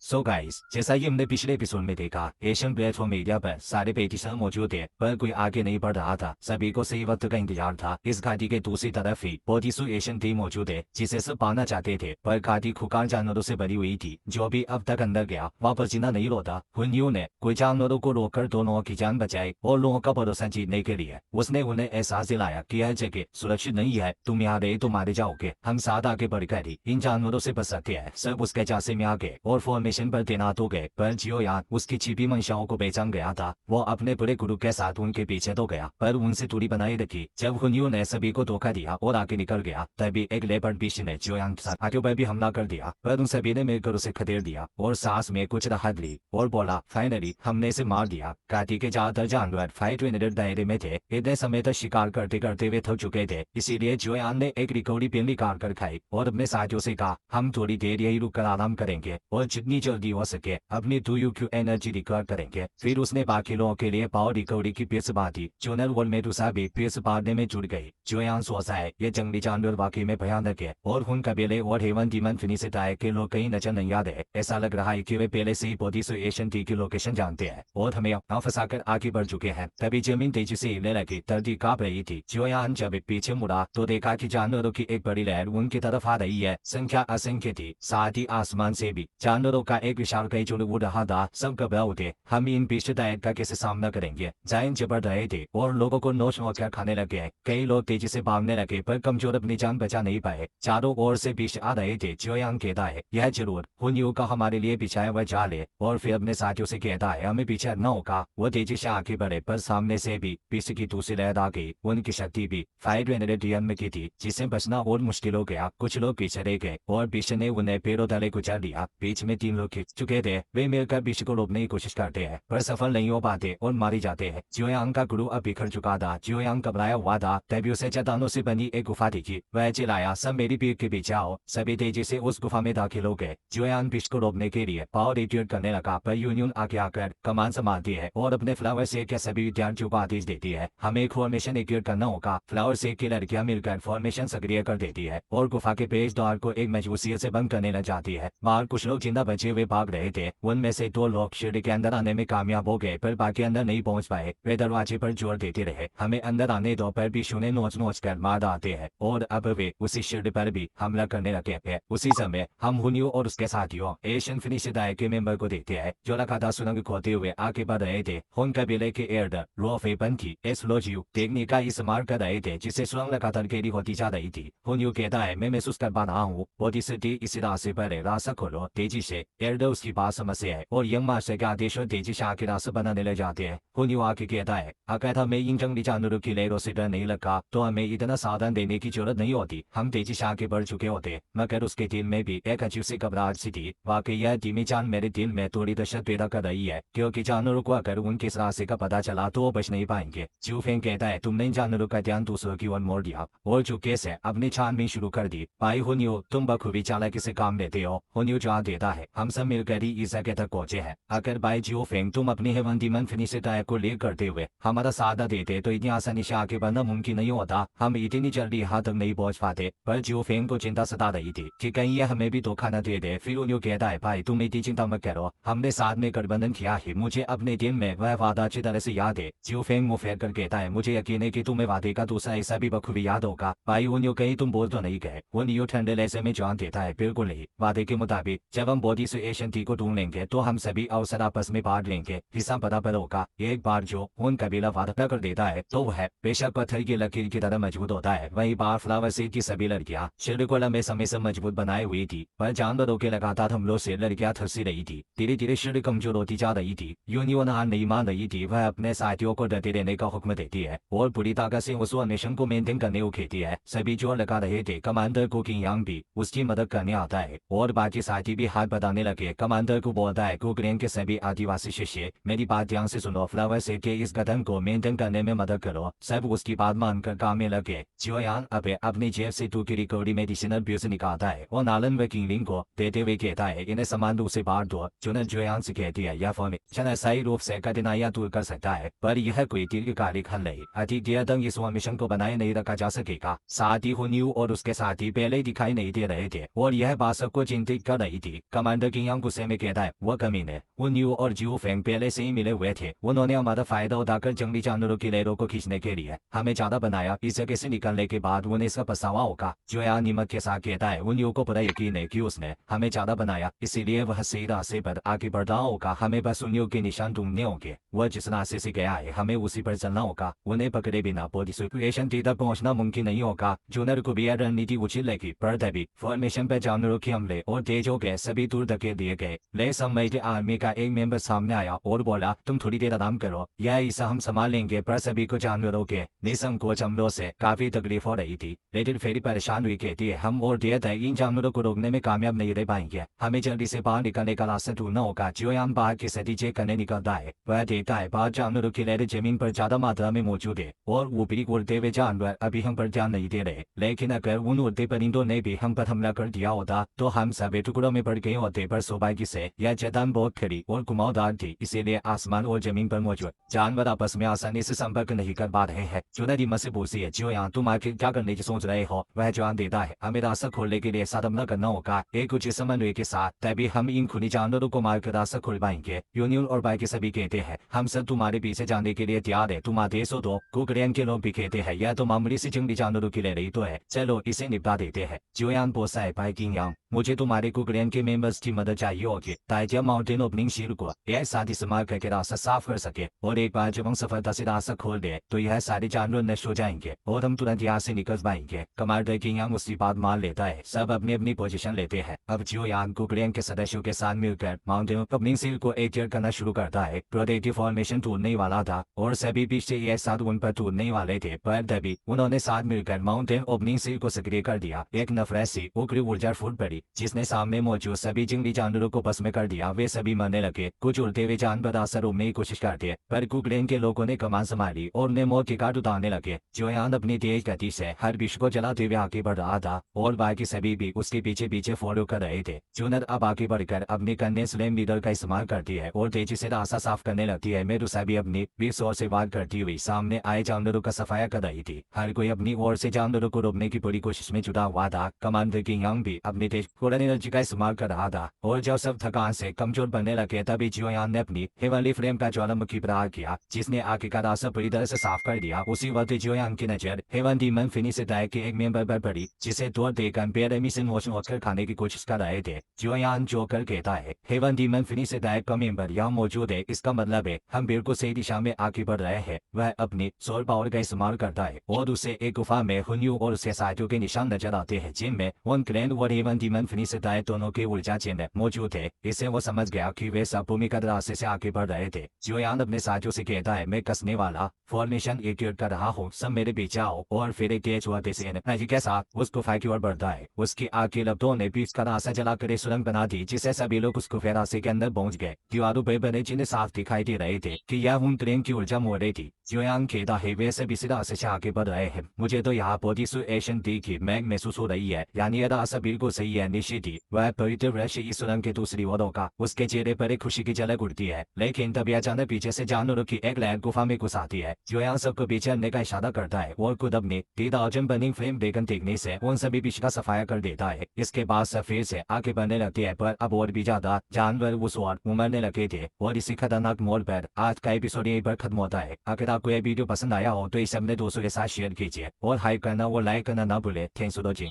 So guys, जैसा कि हमने पिछले एपिसोड में देखा, एशियन प्लेटफॉर्म मीडिया पर सारे पेटिशन मौजूद थे, पर कोई आगे नहीं बढ़ रहा था। सभी को सही वक्त का इंतजार था। इस घाटी के दूसरी तरफ ही बोधिसु एशियन टीम मौजूद है, जिसे सब पाना चाहते थे, पर घाटी खुकार जानवरों से भरी हुई थी। जो भी अब तक अंदर गया वापस जिंदा नहीं लौटा। हुनयू ने कुछ जानवरों को रोककर दोनों की जान बचाई और लोगों का भरोसा जीतने के लिए उसने उन्हें एहसास दिलाया कि यह जगह सुरक्षित नहीं है। तुम यहाँ रहे तो मारे जाओगे। हम साथ आगे बढ़कर ही इन जानवरों से बच सकते हैं। सब उसके जासे में आ गए और फॉर्मेशन पर तैनात हो गए, पर जियो यान उसकी छिपी मंशाओं को पहचान गया था। वो अपने पूरे ग्रुप के साथ उनके पीछे तो गया, पर उनसे दूरी बनाए रखी। जब हुनयू ने सभी को धोखा दिया और आगे निकल गया, तभी एक लेपर्ड बीच ने जियो यान के साथ आगे पर भी हमला कर दिया, पर उन सभी ने मिलकर उसे खदेड़ दिया और सांस में कुछ राहत ली और बोला, फाइनली हमने इसे मार दिया। घाटी के ज्यादातर जानवर फाइट विनेटर दायरे में थे। इतने समय तक शिकार करते करते वे थक चुके थे, इसीलिए जियो यान ने एक रिकवरी पिल निकाल कर खाई और अपने साथियों से कहा, हम थोड़ी देर यही रुककर आराम करेंगे और जितनी जल्दी हो सके अपनी 2UQ एनर्जी रिकवर करेंगे। फिर उसने बाकी लोगों के लिए पावर रिकवरी की पिल्स बांटी। जोनल और मेडुसा भी पिल्स बांटने में जुड़ गई। जियो यान सोचता है ये जंगली जानवर वाकई में भयानक है और हुन कबीले और हेवन डीमन फिनिश आए के लोग कहीं नजर नहीं आ रहे। ऐसा लग रहा है कि वे पहले से ही बोधिसु एशियन टी की लोकेशन जानते हैं और हमें अपना फंसाकर आगे बढ़ चुके हैं। तभी जमीन तेजी से हिलने लगी, धरती कांप रही थी। जियो यान जब पीछे मुड़ा तो देखा कि जानवरों की एक बड़ी लहर उनकी तरफ आ रही है। संख्या असंख्य थी, साथ ही आसमान से भी जानवरों का एक विशाल कई जुड़ उड़ रहा था। सब घबरा उठे, हम इन पीछेदायक का कैसे सामना करेंगे। जायंट जबर रहे थे और लोगों को नोच नोच कर खाने लगे। कई लोग तेजी से भागने लगे, पर कमजोर अपनी जान बचा नहीं पाए। चारों ओर से पीछे आ रहे थे। जियो यान कहता है, यह जरूर हुनयू का हमारे लिए बिछाया हुआ जाल है, और फिर अपने साथियों से कहता है हमें पीछे हटना होगा। वो तेजी से आगे बढ़े, पर सामने से भी पीछे की दूसरी लहर आ गई। उनकी शक्ति भी फाइट वेनेरेटियन में की थी, जिसे बचना और मुश्किल हो गया। कुछ लोग पीछे रह गए और पीछे ने उन्हें पेड़ों तले कुचल दिया। बीच में 3 लोग खिंच चुके थे। वे मिलकर पीछे को रोकने की कोशिश करते हैं, पर सफल नहीं हो पाते और मारे जाते हैं। जियो यान का गुरु अब बिखर चुका था। जियो यान घबराया हुआ था। तभी उसे चट्टानों से बनी एक गुफा दिखी। वह चिल्लाया, सब मेरी पीठ के पीछे आओ। सभी तेजी से उस गुफा में दाखिल हो गए। जियो यान पीठ को रोकने के लिए पावर रिट्रीट करने लगा, पर यूनियन आगे आकर कमान संभालती है और अपने फ्लावर सेक के सभी विद्यार्थियों को आदेश देती है, हमें एक फॉर्मेशन एक्टिवेट करना होगा। फ्लावर सेक की लड़कियां मिलकर फॉर्मेशन सक्रिय कर देती है और गुफा के पेज द्वार को एक मजबूतियत से बंद करने लग जाती है। बाहर कुछ लोग जिंदा बचे हुए भाग रहे थे। उनमें से 2 लोग शिविर के अंदर आने में कामयाब हो गए, पर बाकी अंदर नहीं पहुंच पाए। वे दरवाजे पर जोर देते रहे, हमें अंदर आने दो, पर बिशु ने नोच नोच कर मार डालते हैं और अब वे उसी शिविर पर भी हमला करने लगे हैं। उसी समय हम हुनयू और उसके साथियों एशियन फिनिश दाय के मेंबर को देखते हैं, जो लगातार सुरंग खोदते हुए आगे बढ़ रहे थे। हुन कबीले के एल्डर रोफेपन की एसलोजियो टेक्निक का इस्तेमाल कर रहे थे, जिससे सुरंग लगातार गहरी होती जा रही थी। हुनयू कहता है, मैं महसूस कर पा रहा हूँ बोधिसत्व इसी रास्ते पर है, रास्ता खोलो तेजी से। एल्डर उसकी बात समझते हैं और यंग मास्टर के आदेश और तेजी से आके रास्ता बनाने लग जाते हैं। हुनयू आके कहता है, अगर हमें इन जंगली जानवरों की लहरों से डर नहीं लगा तो हमें इतना सावधान देने की जरूरत नहीं होती। हम तेजी से आगे बढ़ चुके होते। मगर उसके दिल में भी एक अजीब सी घबराहट सी थी। वाकई यह धीमी जान मेरे दिल में थोड़ी दहशत पैदा कर रही है, क्योंकि जानवरों को अगर उनके इस रास्ते का पता चला तो वो बच नहीं पाएंगे। जियोफेंग कहता है, तुमने इन जानवरों का ध्यान दूसरों की ओर मोड़ दिया और चुपके से अपनी छानबीन शुरू कर दी। भाई हुनयू, तुम बखूबी चालाकी से काम लेते हो। हुनयू जवाब देता है, हम सब मिलकर ही इस जगह तक पहुंचे हैं। अगर भाई जियोफेंग तुम अपनी हेवन डीमन फिनिश दाय को ले करते हुए हमारा साथ देते तो इतनी आसानी से आगे बढ़ना मुमकिन नहीं होता। हम इतनी जल्दी यहाँ तक नहीं पहुंच पाते। पर जियोफेंग को चिंता सता रही थी कि कहीं यह हमें भी धोखा न दे दे। फिर हुनयू कहता है, भाई तुम इतनी चिंता मत करो, हमने साथ में गठबंधन किया है। मुझे अपने दिल में वह वादा अच्छी तरह से याद है। जियोफेंग मुंह फेर कर कहता है, मुझे यकीन है कि तुम्हें वादे का दूसरा हिस्सा भी बखूबी याद होगा। भाई हुनयू, कहीं तुम बोल तो नहीं गए? हुनयू ठंडे लहजे में जवाब देता है, बिल्कुल नहीं। वादे के मुताबिक जब हम बोधिसु एशियन टी को ढूंढ लेंगे तो हम सभी अवसर आपस में बांट लेंगे, हिस्सा बराबर होगा। एक बार जो हुन कबीला वादा कर देता है तो वह बेशक पत्थर की लकीर की तरह मजबूत होता है। वही बार फ्लावर सीड की सभी लड़कियां शिविर को लंबे समय से मजबूत बनाए हुई थी, पर जानवरों के लगातार हमलों से लड़कियां थसी रही थी। धीरे धीरे शिविर कमजोर होती जा रही थी। यूनियन हार नहीं मान रही थी। वह अपने साथियों को डटे रहने का हुक्म देती है और पूरी ताकत से उस अन्वेषण को मेंटेन करने को कहती है। सभी जोर लगा रहे थे। कमांडर कुकिंग यांग भी उसकी मदद करने आता है और बाकी साथी भी हाथ बताने लगे। कमांडर को बोलता है, कुकरेन के सभी आदिवासी शिष्य मेरी बात ध्यान से सुनो, फ्लावर सेट के इस गठन को मेंटेन करने में मदद करो। सब उसकी बात मानकर काम में लगे। जियो यान अब अपनी जेब से 2 की रिकवरी मेडिसिनल बिल्स निकालता है और नालन व किंगलिंग को देते हुए कहता है, इन्हें समान रूप से बांट दो। जुनर जियो यान से कहती है, यह फॉर्मेशन सही रूप से कठिनाइयां दूर कर सकता है, पर यह कोई दीर्घकालिक हल नहीं। अधिक देर तक इस फॉर्मेशन को बनाए नहीं रखा जा सकेगा। साथ ही हुनयू और उसके साथी पहले दिखाई नहीं दे रहे थे और यह बात सबको चिंतित कर रही थी। कमांडर किंग यांग गुस्से में कहता है, वो कमीने उन यू और जियो फेंग पहले से ही मिले हुए थे। उन्होंने हमारा फायदा उठाकर जंगली जानवरों की लहरों को खींचने के लिए हमें ज्यादा बनाया। इस जगह से निकलने के बाद उन्हें इसका पछतावा होगा। जो यान निमक के साथ कहता है, उन यू को पूरा यकीन है कि उसने हमें ज्यादा बनाया, इसीलिए वह सही रास्ते पर आगे बढ़ रहा होगा। हमें बस उन यू के निशान ढूंढने होंगे। वह जिस रास्ते से गया है हमें उसी पर चलना होगा। उन्हें पकड़े बिना पूरी सिचुएशन तक पहुंचना मुमकिन नहीं होगा। जूनर को भी यह रणनीति उचित लगी, पर तभी फॉर्मेशन पर जानवरों के हमले और तेज हो गए, सभी दूर धकेल दिए गए। ले समय आर्मी का एक मेंबर सामने आया और बोला, तुम थोड़ी देर आराम करो, यह हिस्सा हम संभाल लेंगे। पर सभी को जानवरों के निसंकोच हमलों से काफी तकलीफ हो रही थी। लेकिन फेरी परेशान हुई, कहती है, हम और देर तक इन जानवरों को रोकने में कामयाब नहीं रह पाएंगे। हमें जल्दी से बाहर निकलने का रास्ता ढूंढना होगा। जियोयान बाहर के सदी चेक करने निकलता है। वह देखता है बाहर जानवरों की लहरें जमीन पर ज्यादा मात्रा में मौजूद है और ऊपरी उड़ते हुए जानवर अभी हम पर ध्यान नहीं दे रहे। लेकिन अगर उन उड़ते परिंदों ने भी हम पर हमला कर दिया होता तो हम सभी टुकड़ों में पड़ गए होते। पर सौभाग्य से यह चट्टान बहुत खड़ी और घुमावदार थी, इसीलिए आसमान और जमीन पर मौजूद जानवर आपस में आसानी से संपर्क नहीं कर पा रहे हैं। जुनैद हिम्मत से पूछती है, जियोयान तुम आखिर क्या करने की सोच रहे हो? वह जवाब देता है, हमें रास्ता खोलने के लिए साथ हमला करना होगा, एक उचित समन्वय के साथ, तभी हम इन खुली जानवरों को मारकर रास्ता खोल पाएंगे। यूनियन और बाकी सभी कहते हैं, हम सब तुम्हारे पीछे जाने के लिए तैयार है, तुम आदेश हो दो। कुकरेन के लोग भी कहते हैं, यह तो मामूली सी जंगली जानवरों की ले रही तो है, चलो इसे निपटा देते हैं। जियोयान बोलता है, भाई किंग यांग, मुझे तुम्हारे कुकरेन के मेंबर्स की मदद चाहिए होगी, ताइजा माउंटेन ओपनिंग शील्ड को यह साथ इस्तेमाल करके रास्ता साफ कर सके, और एक बार जब हम सफलता से रास्ता खोल दे तो यह सारे जानवर नष्ट हो जाएंगे और हम तुरंत यहाँ से निकल पाएंगे। कमांडर किंग यांग उसकी बात मान लेता है। सब अपनी अपनी पोजीशन लेते हैं। अब जियोयान कुकरेन के सदस्यों के साथ मिलकर माउंटेन ओपनिंग शील्ड को एक्टिवेट करना शुरू करता है। प्रोटेक्टिव फॉर्मेशन टूटने वाला था और सभी पीछे एक साथ उन पर टूटने वाले थे, पर तभी उन्होंने साथ मिलकर माउंटेन ओपनिंग शील्ड को सक्रिय कर दिया। एक नफरत सी उग्र ऊर्जा फूट पड़ी जिसने सामने मौजूद सभी जंगली जानवरों को भस्म कर दिया। वे सभी मरने लगे। कुछ उड़ते हुए जानवर रास्ता रोकने की कोशिश करते, पर कुकरेन के लोगों ने कमान संभाली और उन्हें मौत के घाट उतारने लगे। जियोयान अपनी तेज गति से हर विश्व को जलाते हुए आगे बढ़ रहा था और बाकी सभी भी उसके पीछे पीछे फॉलो कर रहे थे। जूनर अब आगे बढ़कर अपने कन्या स्लेम लीडर का इस्तेमाल करती है और तेजी से रास्ता साफ करने लगती है। मेडुसा भी अपनी विश्व से वार करती हुई सामने आए जानवरों का सफाया कर रही थी। हर कोई अपनी ओर से जानवरों को रोकने की पूरी कोशिश में जुटा हुआ था। कमांडर किंग यांग भी अपनी तेज कोरल एनर्जी का इस्तेमाल कर रहा था और जब सब थकान से कमजोर बनने लगे तभी जियोयान ने अपनी हेवनली फ्लेम का ज्वालामुखी प्रहार किया जिसने आगे का रास्ता पूरी तरह से साफ कर दिया। उसी वक्त जियोयान की नजर हेवन डीमन फिनिश डायक के एक मेंबर पर पड़ी जिसे दौड़ देकर बेरहमी मोशन होकर खाने की कोशिश कर रहे थे। जियोयान जोकर कहता है, हेवन डीमन फिनिश डायक का मेंबर यहाँ मौजूद है, इसका मतलब है हम बिल्कुल सही दिशा में आगे बढ़ रहे हैं। वह अपनी सोल पावर का इस्तेमाल करता है और उसे एक गुफा में हुन्यू और उसके साथियों के निशान नजर आते हैं जिनमें वन क्लैन और हेवन डीमन फिनिश डायक दोनों के ऊर्जा चिन्ह मौजूद है। इससे वो समझ गया कि वे सब भूमिगत रास्ते से आगे बढ़ रहे थे। जियोयान अपने साथियों से कहता है, मैं कसने वाला फॉर्मेशन एक्टिवेट कर रहा हूँ, सब मेरे पीछे आओ, और फिर एक तेज हुआ एनर्जी के साथ उस गुफा की ओर बढ़ता है। उसकी आगे लपटों ने बीच का रास्ता जलाकर सुरंग बना दी जिससे सभी लोग उस गुफा रास्ते के अंदर पहुंच गए। दीवारों पर बने चिन्ह साफ दिखाई दे रहे थे कि यह उन ट्रेन की ऊर्जा मोड़ रही थी। जियोयान कहता है, वे सभी इस रास्ते से आगे बढ़ रहे हैं, मुझे तो यहाँ पोजिशन दी की मैग महसूस हो रही है, यानी यह रास्ता बिल्कुल सही है। निश्चित ही वह पवित्र वृक्ष इस सुरंग के दूसरी ओर होगा। उसके चेहरे पर एक खुशी की झलक उड़ती है, लेकिन तभी अचानक पीछे से जानवरों की एक लहर गुफा में घुस आती है। जियोयान सबको पीछे हटने का इशारा करता है और खुद अपनी टीदाजन बर्निंग फ्लेम बेगन देखने से उन सभी पीछे का सफाया कर देता है। इसके बाद सफेद से आगे बढ़ने लगती है, पर अब और भी ज्यादा जानवर उस ओर उमड़ने लगे थे और इसी खतरनाक मोड़ पर आज का एपिसोड यहीं पर खत्म होता है। अगर आपको यह वीडियो पसंद आया हो तो इसे अपने दोस्तों के साथ शेयर कीजिए और हाइप करना और लाइक करना ना भूले। Thanks for watching.